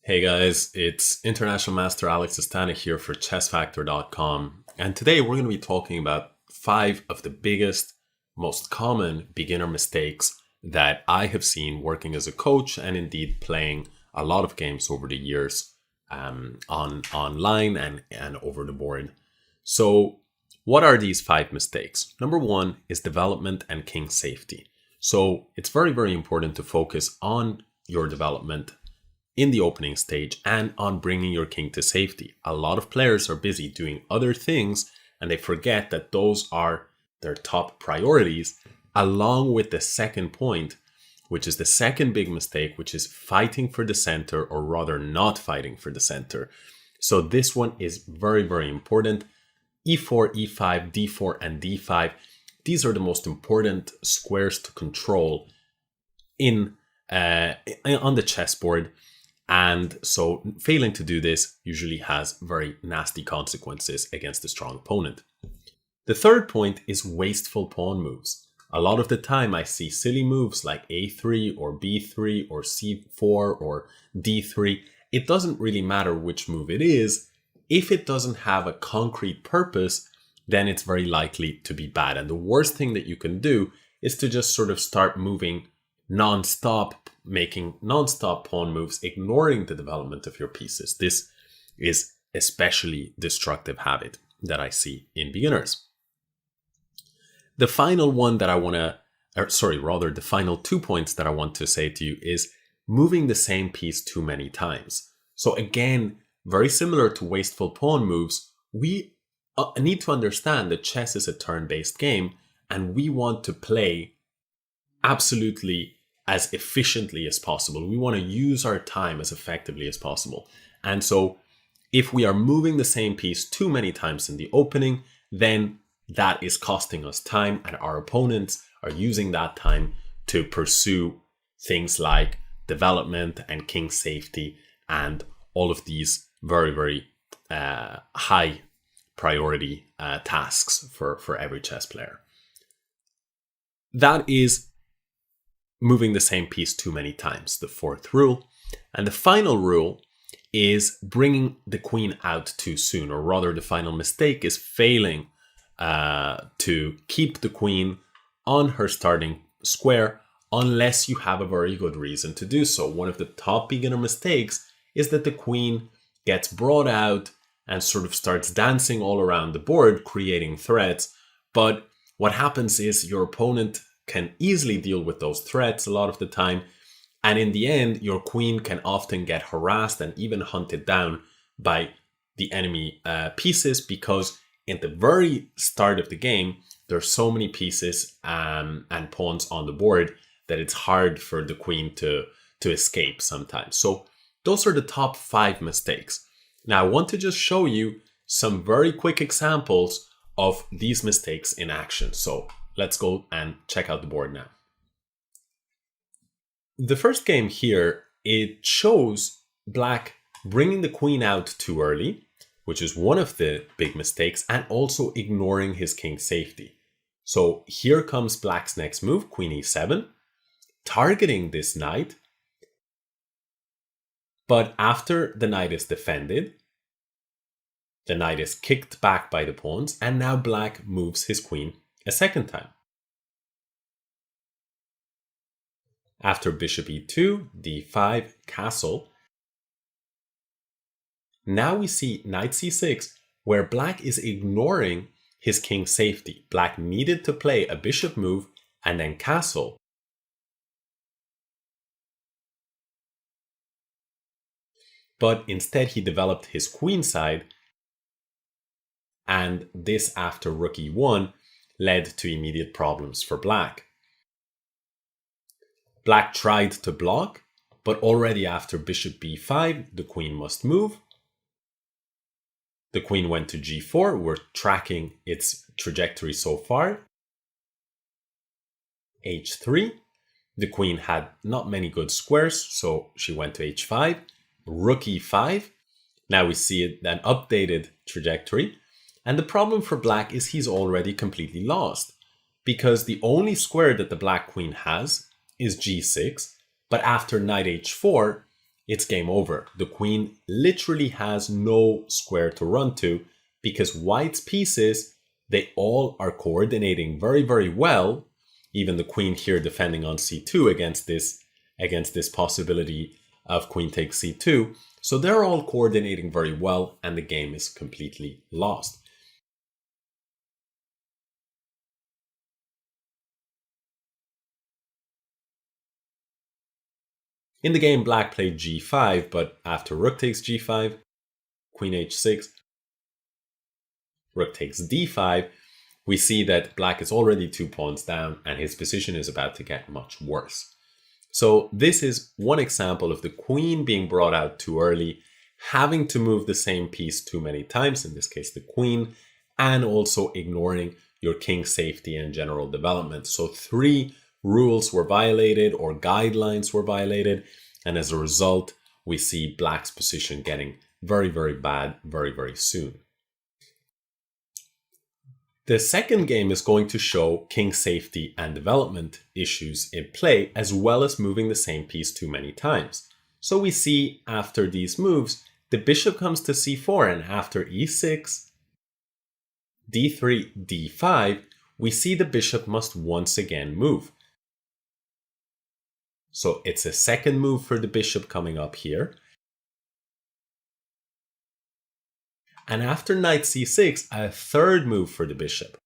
Hey guys, it's International Master Alex Astaneh here for Chessfactor.com. And today we're going to be talking about 5 of the biggest, most common beginner mistakes that I have seen working as a coach and indeed playing a lot of games over the years online and over the board. So what are these 5 mistakes? Number 1 is development and king safety. So it's very, very important to focus on your development in the opening stage and on bringing your king to safety. A lot of players are busy doing other things and they forget that those are their top priorities, along with the second point, which is the second big mistake, which is fighting for the center, or rather not fighting for the center. So this one is very, very important. E4, E5, D4, and D5. These are the most important squares to control on the chessboard. And so failing to do this usually has very nasty consequences against a strong opponent. The third point is wasteful pawn moves. A lot of the time I see silly moves like A3 or B3 or C4 or D3. It doesn't really matter which move it is. If it doesn't have a concrete purpose, then it's very likely to be bad. And the worst thing that you can do is to just sort of start moving non-stop, making non-stop pawn moves, ignoring the development of your pieces. This is especially destructive habit that I see in beginners. The final one that I want to, the final 2 points that I want to say to you is moving the same piece too many times. So again, very similar to wasteful pawn moves, we need to understand that chess is a turn-based game and we want to play absolutely as efficiently as possible. We want to use our time as effectively as possible. And so if we are moving the same piece too many times in the opening, then that is costing us time, and our opponents are using that time to pursue things like development and king safety and all of these very, very high priority tasks for every chess player. That is moving the same piece too many times, the fourth rule. And the final rule is bringing the queen out too soon, or rather the final mistake is failing to keep the queen on her starting square unless you have a very good reason to do so. One of the top beginner mistakes is that the queen gets brought out and sort of starts dancing all around the board, creating threats. But what happens is your opponent can easily deal with those threats a lot of the time. And in the end, your queen can often get harassed and even hunted down by the enemy pieces, because in the very start of the game, there are so many pieces and pawns on the board that it's hard for the queen to escape sometimes. So those are the top 5 mistakes. Now I want to just show you some very quick examples of these mistakes in action. So let's go and check out the board now. The first game here, it shows black bringing the queen out too early, which is one of the big mistakes, and also ignoring his king safety. So here comes black's next move, queen e7, targeting this knight. But after the knight is defended, the knight is kicked back by the pawns, and now black moves his queen a second time. After bishop e2, d5, castle. Now we see knight c6, where black is ignoring his king safety. Black needed to play a bishop move and then castle. But instead he developed his queen side, and this after rook e1 led to immediate problems for black. Black tried to block, but already after bishop b5, the queen must move. The queen went to g4. We're tracking its trajectory so far. h3. The queen had not many good squares, so she went to h5. Rook e5. Now we see an updated trajectory. And the problem for black is he's already completely lost, because the only square that the black queen has is g6, but after knight h4, it's game over. The queen literally has no square to run to because white's pieces, they all are coordinating very, very well. Even the queen here defending on c2 against this possibility of queen takes c2. So they're all coordinating very well and the game is completely lost. In the game, black played g5, but after rook takes g5, queen h6, rook takes d5, we see that black is already 2 pawns down and his position is about to get much worse. So this is one example of the queen being brought out too early, having to move the same piece too many times, in this case the queen, and also ignoring your king's safety and general development. So 3 rules were violated or guidelines were violated, and as a result, we see black's position getting very, very bad very, very soon. The second game is going to show king safety and development issues in play, as well as moving the same piece too many times. So we see after these moves, the bishop comes to c4, and after e6, d3, d5, we see the bishop must once again move. So it's a second move for the bishop coming up here. And after knight c6, a third move for the bishop.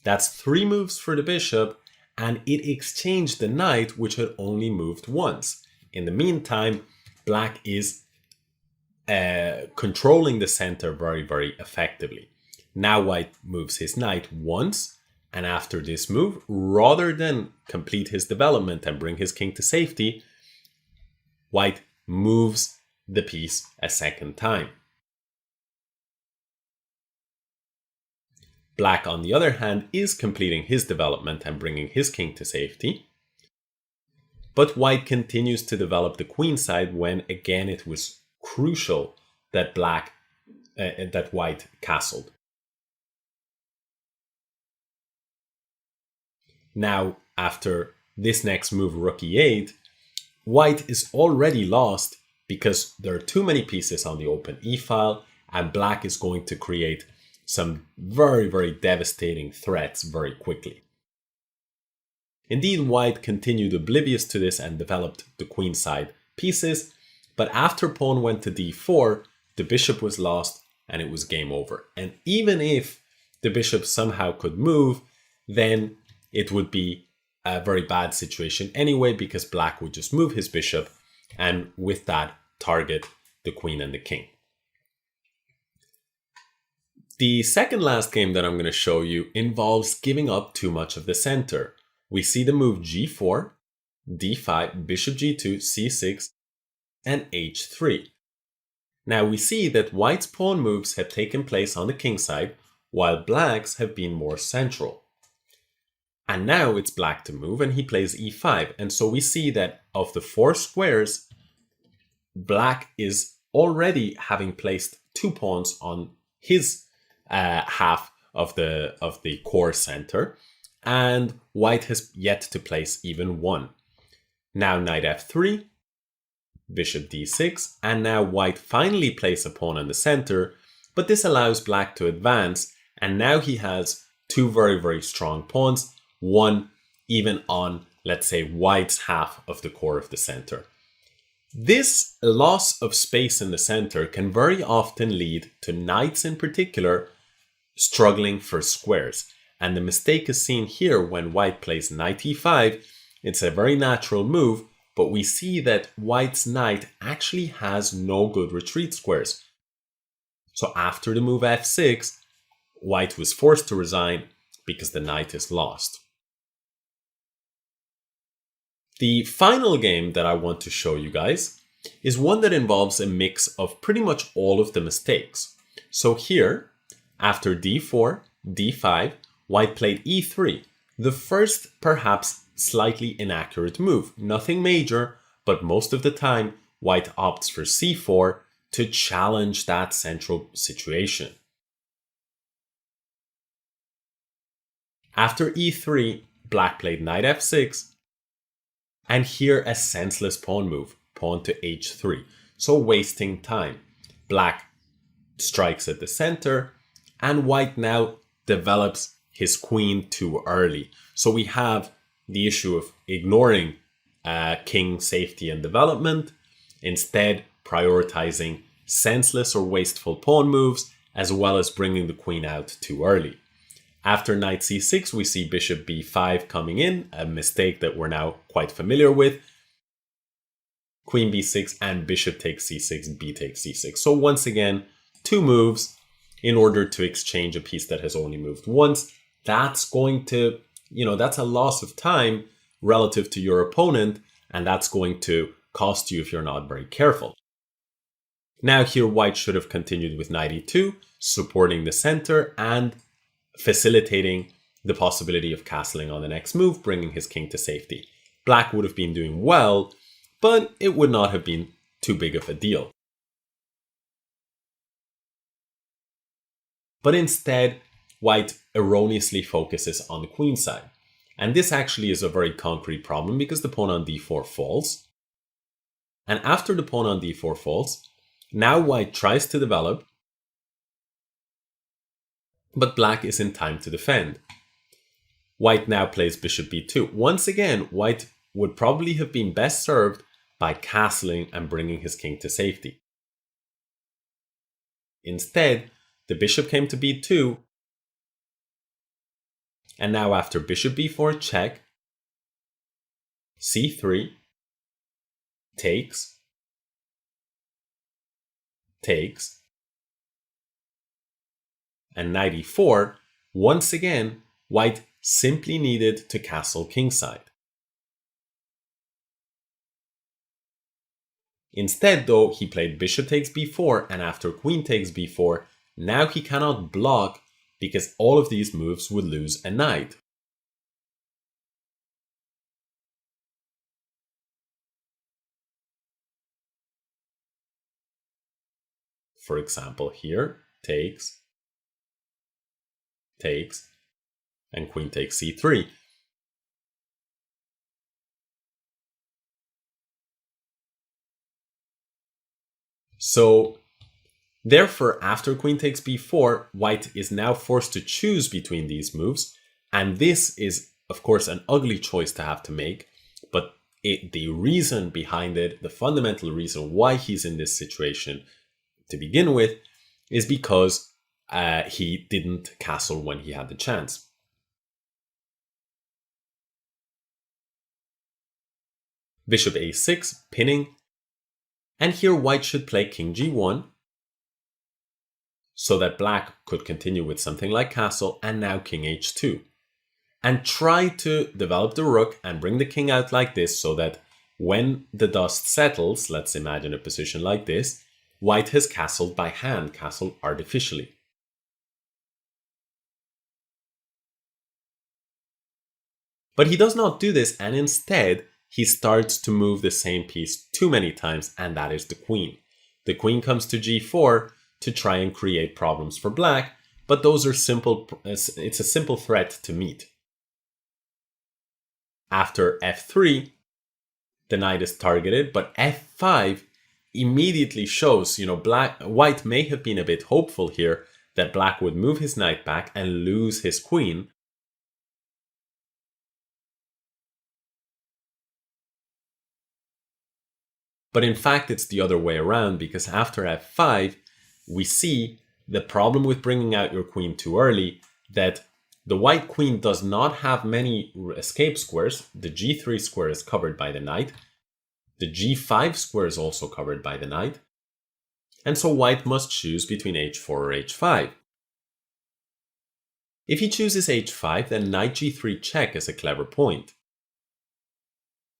That's 3 moves for the bishop, and it exchanged the knight, which had only moved once. In the meantime, black is controlling the center very, very effectively. Now white moves his knight once, and after this move, rather than complete his development and bring his king to safety, white moves the piece a second time. Black, on the other hand, is completing his development and bringing his king to safety. But white continues to develop the queen side when, again, it was crucial that white castled. Now, after this next move, rook e8, white is already lost because there are too many pieces on the open e-file, and black is going to create some very, very devastating threats very quickly. Indeed, white continued oblivious to this and developed the queenside pieces, but after pawn went to d4, the bishop was lost and it was game over. And even if the bishop somehow could move, then it would be a very bad situation anyway, because black would just move his bishop and with that target the queen and the king. The second last game that I'm going to show you involves giving up too much of the center. We see the move g4, d5, bishop g2, c6, and h3. Now we see that white's pawn moves have taken place on the king side, while black's have been more central. And now it's black to move, and he plays e5. And so we see that of the 4 squares, black is already having placed 2 pawns on his half of the core center, and white has yet to place even 1. Now knight f3, bishop d6, and now white finally places a pawn in the center, but this allows black to advance, and now he has 2 very, very strong pawns, one even on, let's say, white's half of the core of the center. This loss of space in the center can very often lead to knights in particular struggling for squares. And the mistake is seen here when white plays knight e5. It's a very natural move, but we see that white's knight actually has no good retreat squares. So after the move f6, white was forced to resign because the knight is lost. The final game that I want to show you guys is one that involves a mix of pretty much all of the mistakes. So here, after d4, d5, white played e3. The first, perhaps slightly inaccurate move. Nothing major, but most of the time, white opts for c4 to challenge that central situation. After e3, black played knight f6, and here a senseless pawn move. pawn to h3. So wasting time. Black strikes at the center, and white now develops his queen too early. So we have the issue of ignoring king safety and development, instead prioritizing senseless or wasteful pawn moves, as well as bringing the queen out too early. After knight c6, we see bishop b5 coming in, a mistake that we're now quite familiar with. Queen b6 and bishop takes c6, b takes c6. So once again, two moves in order to exchange a piece that has only moved once. That's going to, that's a loss of time relative to your opponent, and that's going to cost you if you're not very careful. Now here white should have continued with knight e2, supporting the center and facilitating the possibility of castling on the next move, bringing his king to safety. Black would have been doing well, but it would not have been too big of a deal. But instead, white erroneously focuses on the queen side. And this actually is a very concrete problem because the pawn on d4 falls. And after the pawn on d4 falls, now white tries to develop, but black is in time to defend. White now plays bishop b2. Once again, white would probably have been best served by castling and bringing his king to safety. Instead, the bishop came to b2, and now after bishop b4 check, c3, takes, and knight e4, once again, white simply needed to castle kingside. Instead, though, he played bishop takes b4, and after queen takes b4, now he cannot block because all of these moves would lose a knight. For example, here, takes, and queen takes c3. So, therefore, after queen takes b4, white is now forced to choose between these moves, and this is, of course, an ugly choice to have to make, but the reason behind it, the fundamental reason why he's in this situation to begin with, is because he didn't castle when he had the chance. Bishop a6, pinning, and here white should play king g1, so that black could continue with something like castle, and now king h2. And try to develop the rook and bring the king out like this, so that when the dust settles, let's imagine a position like this, white has castled by hand, castled artificially. But he does not do this, and instead, he starts to move the same piece too many times, and that is the queen. The queen comes to g4 to try and create problems for black, but those are simple. It's a simple threat to meet. After f3, the knight is targeted, but f5 immediately shows, white may have been a bit hopeful here that black would move his knight back and lose his queen. But in fact, it's the other way around, because after f5, we see the problem with bringing out your queen too early, that the white queen does not have many escape squares. The g3 square is covered by the knight. The g5 square is also covered by the knight. And so white must choose between h4 or h5. If he chooses h5, then knight g3 check is a clever point.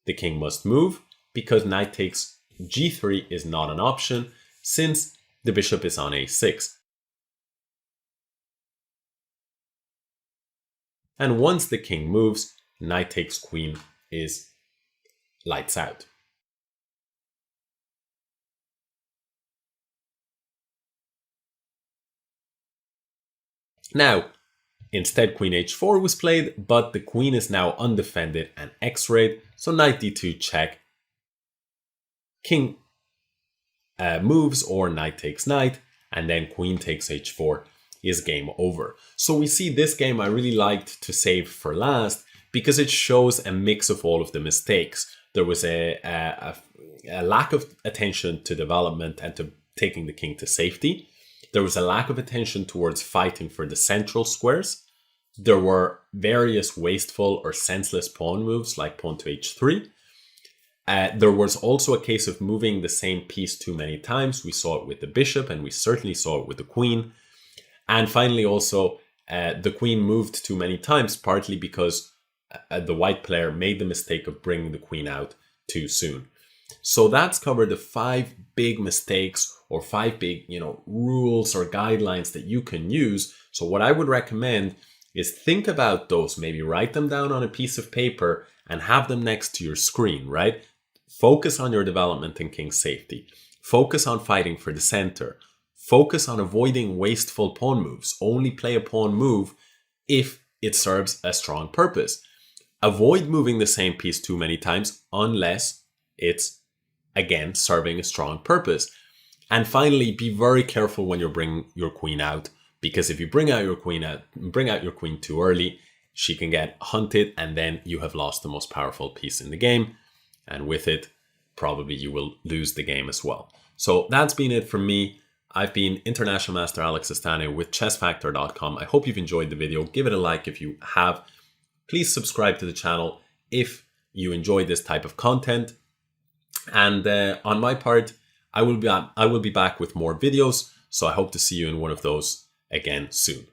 The king must move, because knight takes g3 is not an option, since the bishop is on a6. And once the king moves, knight takes queen is lights out. Now, instead queen h4 was played, but the queen is now undefended and x-rayed, so knight d2 check. king moves or knight takes knight, and then queen takes h4 is game over. So we see this game I really liked to save for last because it shows a mix of all of the mistakes. There was a lack of attention to development and to taking the king to safety. There was a lack of attention towards fighting for the central squares. There were various wasteful or senseless pawn moves like pawn to h3. There was also a case of moving the same piece too many times. We saw it with the bishop, and we certainly saw it with the queen. And finally, also, the queen moved too many times, partly because the white player made the mistake of bringing the queen out too soon. So that's covered the 5 big mistakes or 5 big, rules or guidelines that you can use. So what I would recommend is think about those, maybe write them down on a piece of paper and have them next to your screen, right? Focus on your development and king safety. Focus on fighting for the center. Focus on avoiding wasteful pawn moves. Only play a pawn move if it serves a strong purpose. Avoid moving the same piece too many times unless it's, again, serving a strong purpose. And finally, be very careful when you're bringing your queen out, because if you bring out your queen too early, she can get hunted and then you have lost the most powerful piece in the game. And with it, probably you will lose the game as well. So that's been it from me. I've been International Master Alex Astaneh with Chessfactor.com. I hope you've enjoyed the video. Give it a like if you have. Please subscribe to the channel if you enjoy this type of content. And on my part, I will be back with more videos. So I hope to see you in one of those again soon.